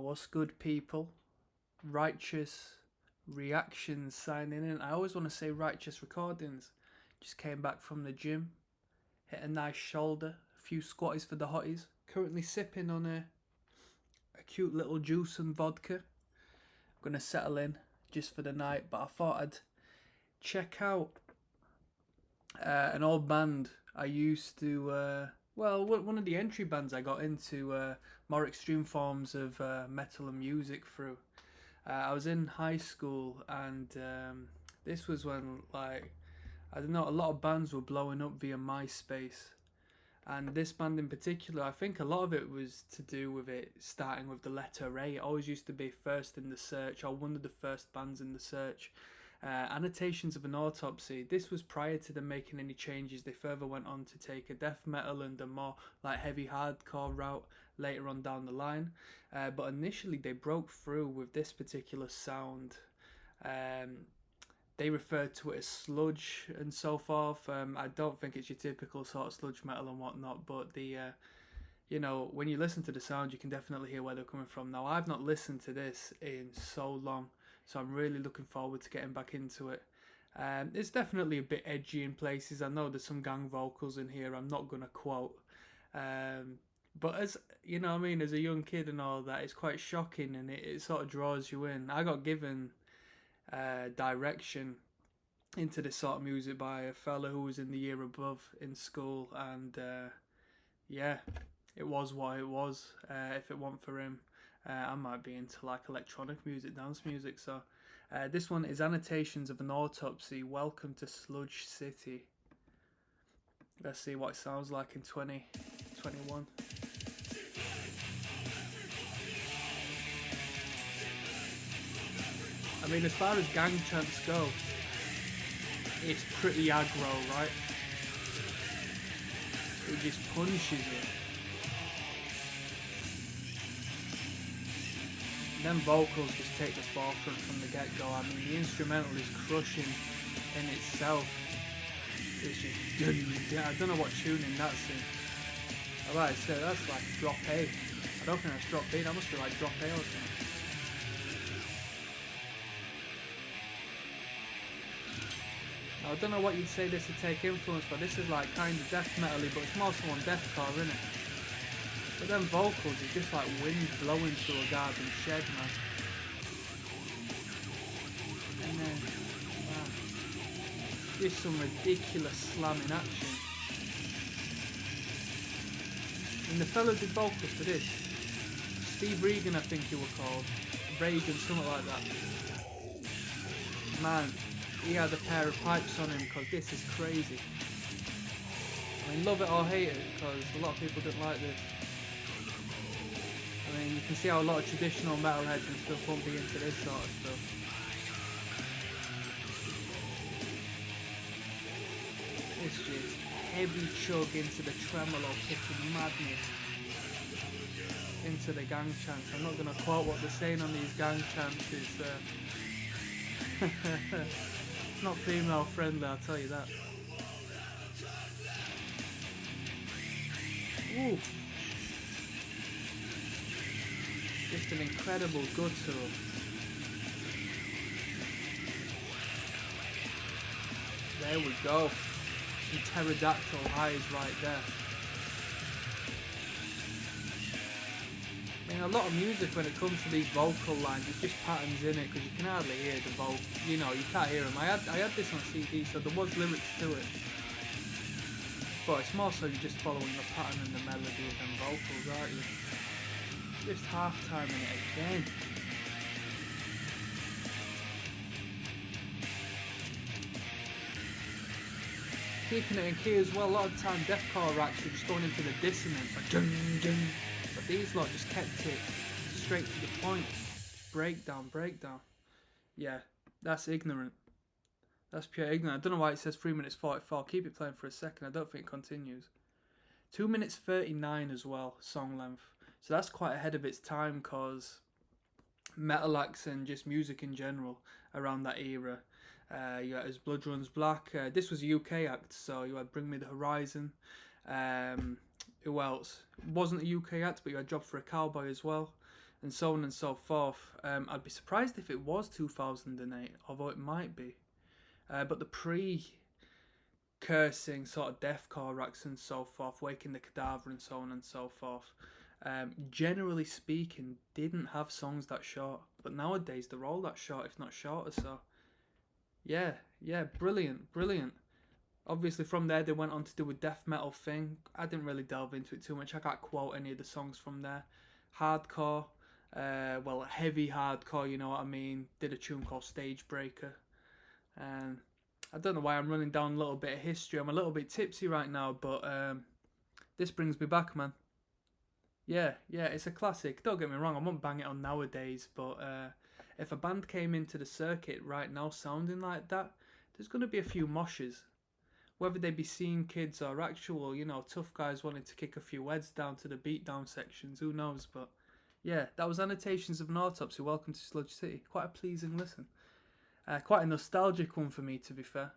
What's good, people? Righteous Reactions signing in. I always want to say Righteous Recordings. Just came back from the gym, hit a nice shoulder, a few squatties for the hotties. Currently sipping on a cute little juice and vodka. I'm gonna settle in just for the night, but I thought I'd check out an old band I used to. One of the entry bands I got into more extreme forms of metal and music through. I was in high school, and this was when, like, I don't know, a lot of bands were blowing up via MySpace. And this band in particular, I think a lot of it was to do with it starting with the letter A. It always used to be first in the search, or one of the first bands in the search. Annotations of an Autopsy. This was prior to them making any changes. They further went on to take a death metal and a more like heavy hardcore route later on down the line. But initially they broke through with this particular sound. They referred to it as sludge and so forth. I don't think it's your typical sort of sludge metal and whatnot, but when you listen to the sound, you can definitely hear where they're coming from. Now, I've not listened to this in so long, so I'm really looking forward to getting back into it. It's definitely a bit edgy in places. I know there's some gang vocals in here I'm not going to quote. But as you know, as a young kid and all that, it's quite shocking, and it sort of draws you in. I got given direction into this sort of music by a fella who was in the year above in school, and yeah, it was what it was. If it weren't for him, I might be into like electronic music, dance music. So this one is Annotations of an Autopsy. Welcome to Sludge City. Let's see what it sounds like in 2021. As far as gang chants go, it's pretty aggro, right? It just punches it. Them vocals just take the forefront from the get-go. The instrumental is crushing in itself. It's just, I don't know what tuning that's in. Alright, so that's like drop A. I don't think that's drop B, that must be like drop A or something. I don't know what you'd say this would take influence for. This is like kind of death metal-y, but it's more so on deathcore, isn't it? But them vocals is just like wind blowing through a garden shed, man. And then, wow, just some ridiculous slamming action. And the fella did vocals for this. Steve Regan, I think he was called. Reagan, something like that. Man, he had a pair of pipes on him, because this is crazy. Love it or hate it, because a lot of people don't like this. You can see how a lot of traditional metalheads and stuff won't be into this sort of stuff. It's just heavy chug into the tremolo, picking madness into the gang chants. I'm not going to quote what they're saying on these gang chants. It's not female friendly, I'll tell you that. Ooh. Just an incredible guttural. There we go. Some pterodactyl highs right there. A lot of music when it comes to these vocal lines, it's just patterns in it, because you can hardly hear the vocal. You can't hear them. I had this on CD, so there was lyrics to it. But it's more so you're just following the pattern and the melody of them vocals, aren't you? Just half-timing it again. Keeping it in key as well. A lot of the time deathcore acts are just going into the dissonance, like dun dun. But these lot just kept it straight to the point. Breakdown. Yeah, that's ignorant. That's pure ignorant. I don't know why it says 3 minutes 44. Keep it playing for a second. I don't think it continues. 2 minutes 39 as well, song length. So that's quite ahead of its time, because metal acts and just music in general around that era. You had As Blood Runs Black. This was a UK act, so you had Bring Me the Horizon. Who else? It wasn't a UK act, but you had Job for a Cowboy as well. and so on and so forth. I'd be surprised if it was 2008, although it might be. But the cursing sort of deathcore racks and so forth, Waking the Cadaver and so on and so forth, generally speaking, didn't have songs that short. But nowadays they're all that short, if not shorter. So yeah, brilliant, brilliant. Obviously from there they went on to do a death metal thing. I didn't really delve into it too much. I can't quote any of the songs from there. Hardcore, well, heavy hardcore, you know what I mean. Did a tune called Stage Breaker. And I don't know why I'm running down a little bit of history. I'm a little bit tipsy right now, but this brings me back, man. Yeah, it's a classic. Don't get me wrong, I won't bang it on nowadays, but if a band came into the circuit right now sounding like that, there's going to be a few moshes. Whether they be scene kids or actual, you know, tough guys wanting to kick a few heads down to the beatdown sections, who knows, but yeah, that was Annotations of an Autopsy. Welcome to Sludge City. Quite a pleasing listen. Quite a nostalgic one for me, to be fair.